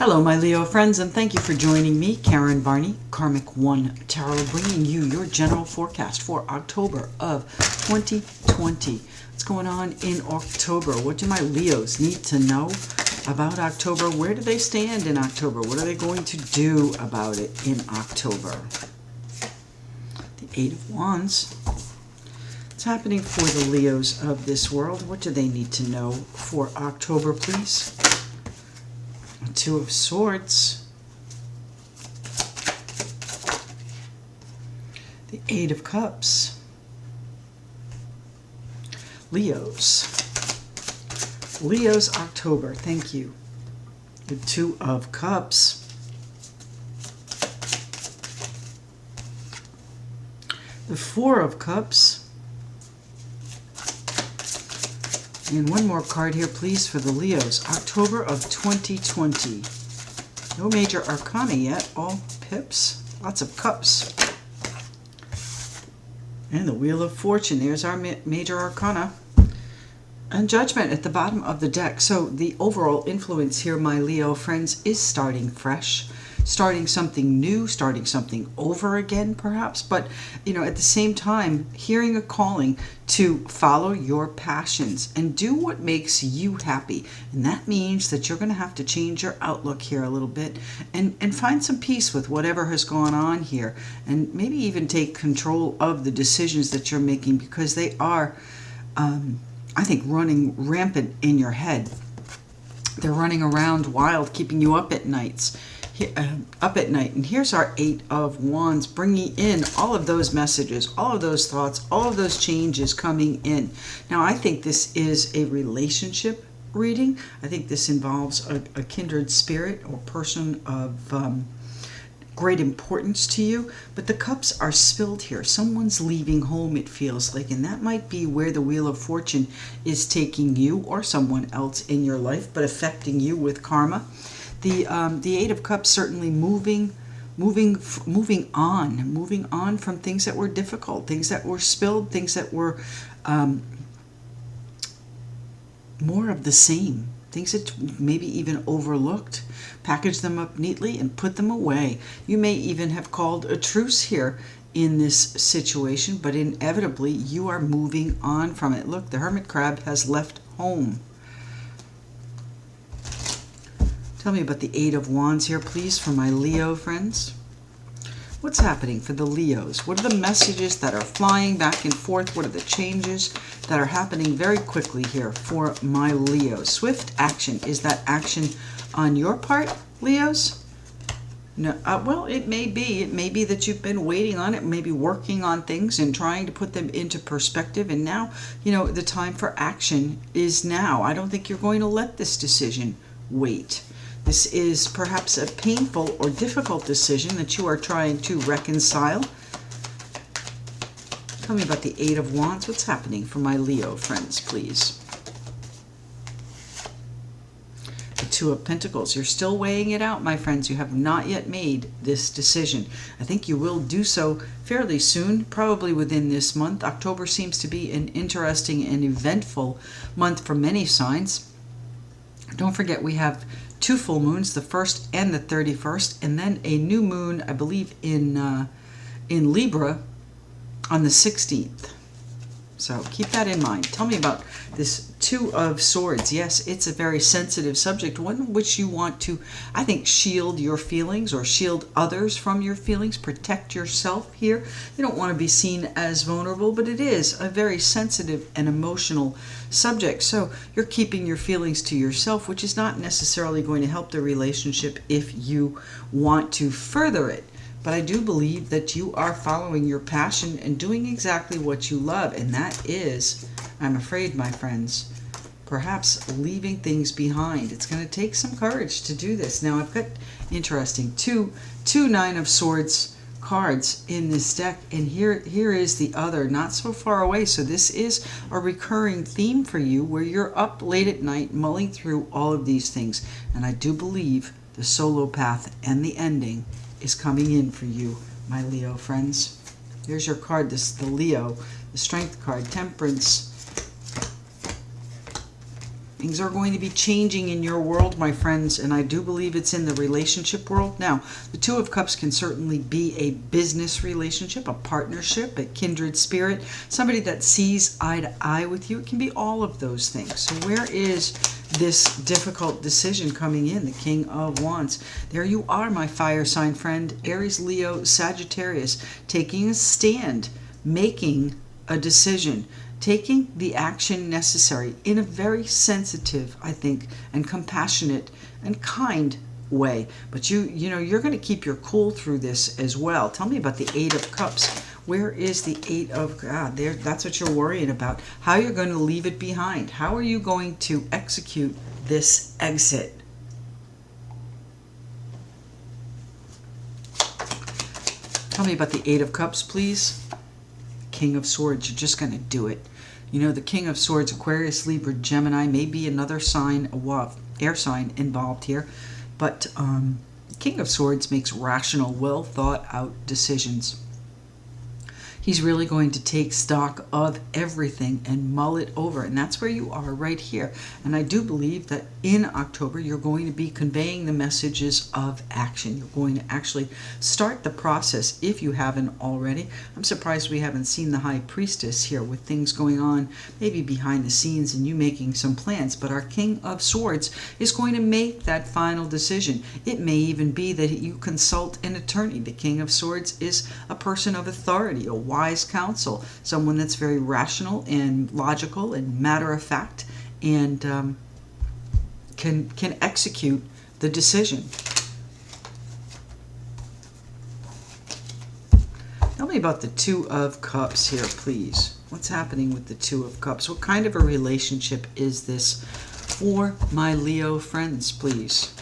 Hello, my Leo friends, and thank you for joining me, Karen Varney, Karmic One Tarot, bringing you your general forecast for October of 2020. What's going on in October? What do my Leos need to know about October? Where do they stand in October? What are they going to do about it in October? The Eight of Wands. What's happening for the Leos of this world? What do they need to know for October, please? Two of Swords, the Eight of Cups, Leos, October, thank you, the Two of Cups, the Four of Cups, and one more card here, please, for the Leos. October of 2020. No major arcana yet. All pips. Lots of cups. And the Wheel of Fortune. There's our major arcana. And Judgment at the bottom of the deck. So the overall influence here, my Leo friends, is starting fresh. Starting something new, starting something over again, perhaps. But, you know, at the same time, hearing a calling to follow your passions and do what makes you happy. And that means that you're going to have to change your outlook here a little bit and find some peace with whatever has gone on here. And maybe even take control of the decisions that you're making, because they are, I think, running rampant in your head. They're running around wild, keeping you up at nights. And here's our Eight of Wands, bringing in all of those messages, all of those thoughts, all of those changes coming in. Now, I think this is a relationship reading. I think this involves a kindred spirit or person of great importance to you. But the cups are spilled here. Someone's leaving home, it feels like, and that might be where the Wheel of Fortune is taking you or someone else in your life, but affecting you with karma. The Eight of Cups certainly moving on from things that were difficult, things that were spilled, things that were more of the same, things that maybe even overlooked. Package them up neatly and put them away. You may even have called a truce here in this situation, but inevitably you are moving on from it. Look, the Hermit Crab has left home. Tell me about the Eight of Wands here, please, for my Leo friends. What's happening for the Leos? What are the messages that are flying back and forth? What are the changes that are happening very quickly here for my Leos? Swift action. Is that action on your part, Leos? No. Well, it may be. It may be that you've been waiting on it, maybe working on things and trying to put them into perspective. And now, you know, the time for action is now. I don't think you're going to let this decision wait. This is perhaps a painful or difficult decision that you are trying to reconcile. Tell me about the Eight of Wands. What's happening for my Leo friends, please? The Two of Pentacles. You're still weighing it out, my friends. You have not yet made this decision. I think you will do so fairly soon, probably within this month. October seems to be an interesting and eventful month for many signs. Don't forget, we have two full moons, the 1st and the 31st, and then a new moon, I believe, in Libra on the 16th. So keep that in mind. Tell me about this Two of Swords. Yes, it's a very sensitive subject, one which you want to, I think, shield your feelings or shield others from your feelings, protect yourself here. You don't want to be seen as vulnerable, but it is a very sensitive and emotional subject. So you're keeping your feelings to yourself, which is not necessarily going to help the relationship if you want to further it. But I do believe that you are following your passion and doing exactly what you love. And that is, I'm afraid, my friends, perhaps leaving things behind. It's going to take some courage to do this. Now, I've got, interesting, two Nine of Swords cards in this deck. And here is the other, not so far away. So this is a recurring theme for you where you're up late at night mulling through all of these things. And I do believe the solo path and the ending is coming in for you, my Leo friends. Here's your card, this the Leo, the Strength card, Temperance, Things are going to be changing in your world, my friends, and I do believe it's in the relationship world. Now, the Two of Cups can certainly be a business relationship, a partnership, a kindred spirit, somebody that sees eye to eye with you. It can be all of those things. So where is this difficult decision coming in? The King of Wands. There you are, my fire sign friend, Aries, Leo, Sagittarius, taking a stand, making a decision, taking the action necessary in a very sensitive, I think, and compassionate and kind way. But you know, you're going to keep your cool through this as well. Tell me about the Eight of Cups. Where is the Eight of God? There, that's what you're worrying about. How you're going to leave it behind. How are you going to execute this exit? Tell me about the Eight of Cups, please. King of Swords. You're just going to do it. You know, the King of Swords, Aquarius, Libra, Gemini, may be another sign, air sign involved here. But King of Swords makes rational, well thought out decisions. He's really going to take stock of everything and mull it over. And that's where you are right here. And I do believe that in October, you're going to be conveying the messages of action. You're going to actually start the process if you haven't already. I'm surprised we haven't seen the High Priestess here with things going on, maybe behind the scenes and you making some plans. But our King of Swords is going to make that final decision. It may even be that you consult an attorney. The King of Swords is a person of authority, a wise counsel, someone that's very rational and logical and matter of fact, and can execute the decision. Tell me about the Two of Cups here, please. What's happening with the Two of Cups? What kind of a relationship is this for my Leo friends, please?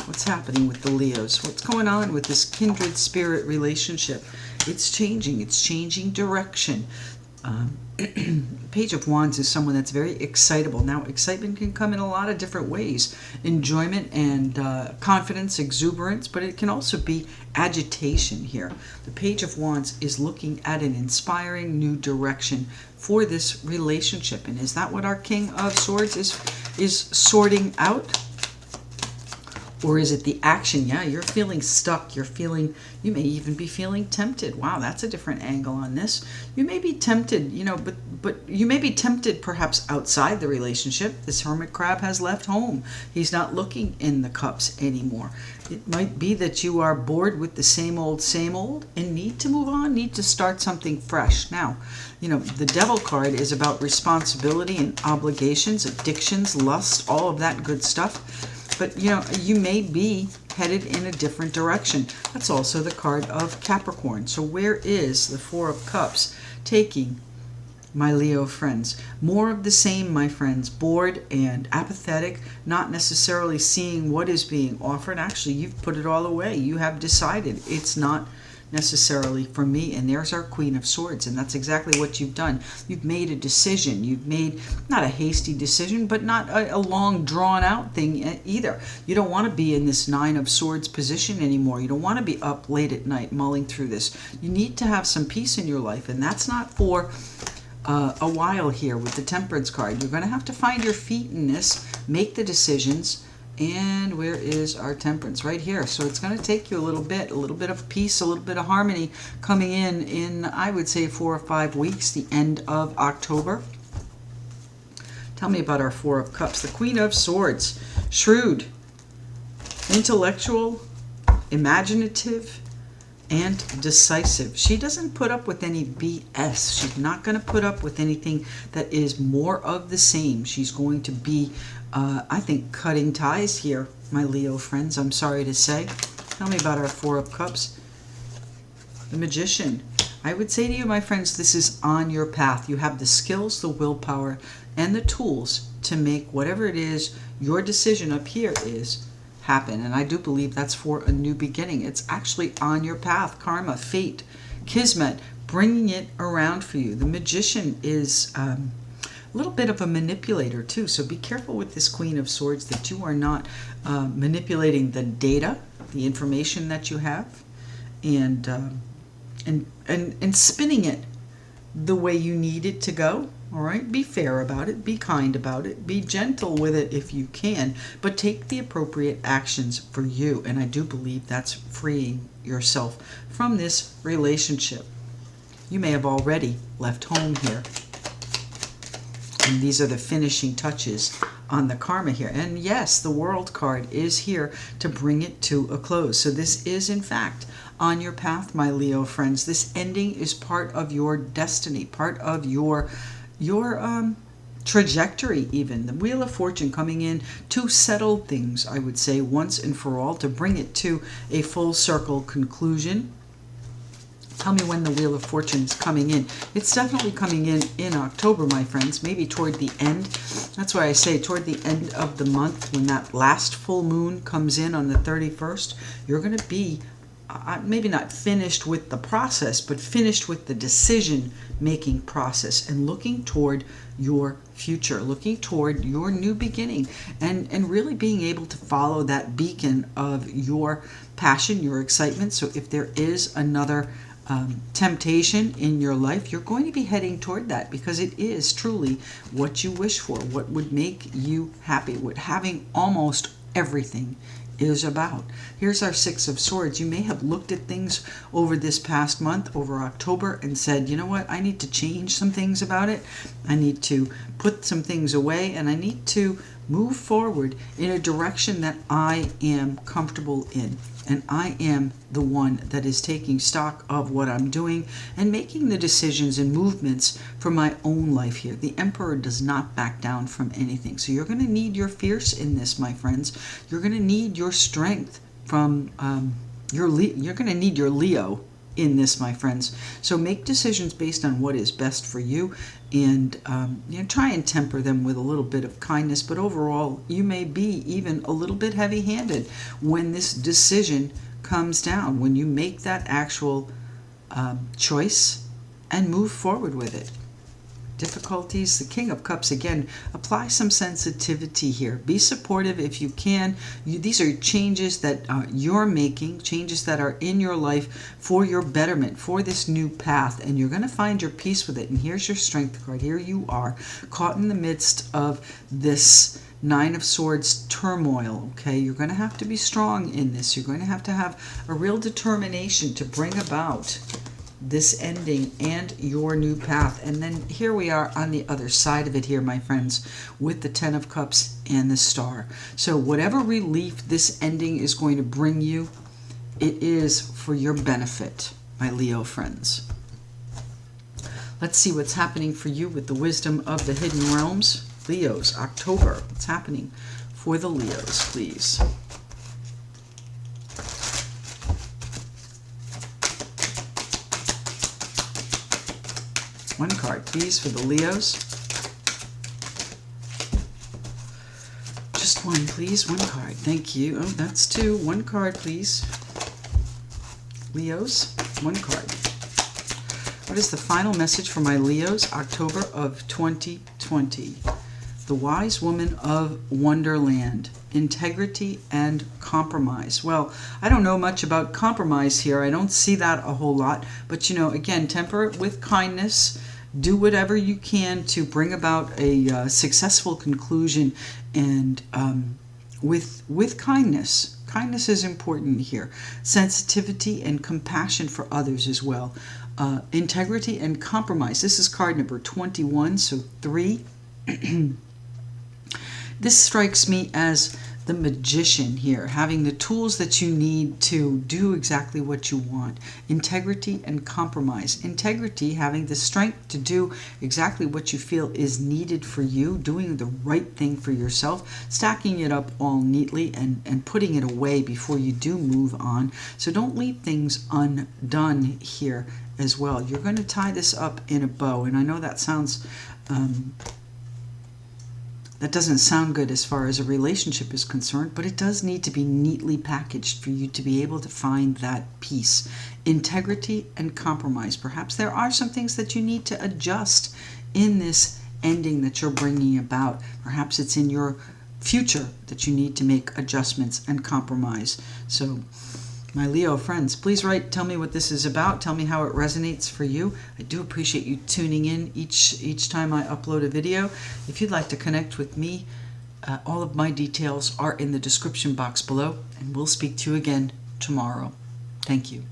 What's happening with the Leos? What's going on with this kindred spirit relationship? It's changing direction. Page of Wands is someone that's very excitable. Now, excitement can come in a lot of different ways. Enjoyment and confidence, exuberance, but it can also be agitation here. The Page of Wands is looking at an inspiring new direction for this relationship. And is that what our King of Swords is sorting out? Or is it the action? Yeah, you're feeling stuck. You may even be feeling tempted. Wow, that's a different angle on this. You may be tempted, you know, but you may be tempted perhaps outside the relationship. This hermit crab has left home. He's not looking in the cups anymore. It might be that you are bored with the same old, and need to move on, need to start something fresh. Now, you know, the Devil card is about responsibility and obligations, addictions, lust, all of that good stuff. But, you know, you may be headed in a different direction. That's also the card of Capricorn. So where is the Four of Cups taking my Leo friends? More of the same, my friends. Bored and apathetic, not necessarily seeing what is being offered. Actually, you've put it all away. You have decided it's not necessarily for me. And there's our Queen of Swords, and that's exactly what you've done. You've made a decision. You've made not a hasty decision, but not a long drawn out thing either. You don't want to be in this Nine of Swords position anymore. You don't want to be up late at night mulling through this. You need to have some peace in your life, and that's not for a while here with the Temperance card. You're going to have to find your feet in this, make the decisions. And where is our Temperance? Right here. So it's going to take you a little bit of peace, a little bit of harmony coming in, I would say, 4 or 5 weeks, the end of October. Tell me about our Four of Cups. The Queen of Swords, shrewd, intellectual, imaginative, and decisive. She doesn't put up with any BS. She's not going to put up with anything that is more of the same. She's going to be I think cutting ties here, my Leo friends, I'm sorry to say. Tell me about our Four of Cups. The Magician. I would say to you, my friends, this is on your path. You have the skills, the willpower, and the tools to make whatever it is your decision up here is happen. And I do believe that's for a new beginning. It's actually on your path. Karma, fate, kismet, bringing it around for you. The Magician is a little bit of a manipulator too, so be careful with this Queen of Swords that you are not manipulating the data, the information that you have, and spinning it the way you need it to go. All right, be fair about it, be kind about it, be gentle with it if you can, but take the appropriate actions for you. And I do believe that's freeing yourself from this relationship. You may have already left home here. And these are the finishing touches on the karma here. And yes, the World card is here to bring it to a close. So this is, in fact, on your path, my Leo friends. This ending is part of your destiny, part of your trajectory even. The Wheel of Fortune coming in to settle things, I would say, once and for all, to bring it to a full circle conclusion. Tell me when the Wheel of Fortune is coming in. It's definitely coming in October, my friends, maybe toward the end. That's why I say toward the end of the month, when that last full moon comes in on the 31st, you're going to be maybe not finished with the process, but finished with the decision-making process and looking toward your future, looking toward your new beginning, and really being able to follow that beacon of your passion, your excitement. So if there is another temptation in your life, you're going to be heading toward that, because it is truly what you wish for, what would make you happy, what having almost everything is about. Here's our Six of Swords. You may have looked at things over this past month, over October, and said, you know what, I need to change some things about it. I need to put some things away, and I need to move forward in a direction that I am comfortable in. And I am the one that is taking stock of what I'm doing and making the decisions and movements for my own life here. The Emperor does not back down from anything. So you're going to need your fierce in this, my friends. You're going to need your strength from you're going to need your Leo in this, my friends. So make decisions based on what is best for you, and try and temper them with a little bit of kindness. But overall, you may be even a little bit heavy-handed when this decision comes down, when you make that actual choice and move forward with it. Difficulties, the King of Cups again. Apply some sensitivity here. Be supportive if you can. These are changes that you're making, changes that are in your life for your betterment, for this new path, and you're going to find your peace with it. And here's your Strength card. Here you are, caught in the midst of this Nine of Swords turmoil. Okay, you're going to have to be strong in this. You're going to have a real determination to bring about this ending and your new path. And then here we are on the other side of it here, my friends, with the Ten of Cups and the Star. So whatever relief this ending is going to bring you, it is for your benefit, my Leo friends. Let's see what's happening for you with the Wisdom of the Hidden Realms. Leos, October. What's happening for the Leos, please? One card, please, for the Leos. Just one, please. One card. Thank you. Oh, that's two. One card, please. Leos, one card. What is the final message for my Leos, October of 2020? The Wise Woman of Wonderland. Integrity and compromise. Well, I don't know much about compromise here. I don't see that a whole lot. But, again, temper it with kindness. Do whatever you can to bring about a successful conclusion, and with kindness. Kindness is important here. Sensitivity and compassion for others as well. Integrity and compromise. This is card number 21, so 3. This strikes me as the magician here, having the tools that you need to do exactly what you want. Integrity and compromise. Integrity, having the strength to do exactly what you feel is needed for you, doing the right thing for yourself, stacking it up all neatly and putting it away before you do move on. So don't leave things undone here as well. You're going to tie this up in a bow, and I know that sounds that doesn't sound good as far as a relationship is concerned, but it does need to be neatly packaged for you to be able to find that peace. Integrity and compromise. Perhaps there are some things that you need to adjust in this ending that you're bringing about. Perhaps it's in your future that you need to make adjustments and compromise. So My Leo friends, please write, tell me what this is about, tell me how it resonates for you. I do appreciate you tuning in each time I upload a video. If you'd like to connect with me, all of my details are in the description box below, and we'll speak to you again tomorrow. Thank you.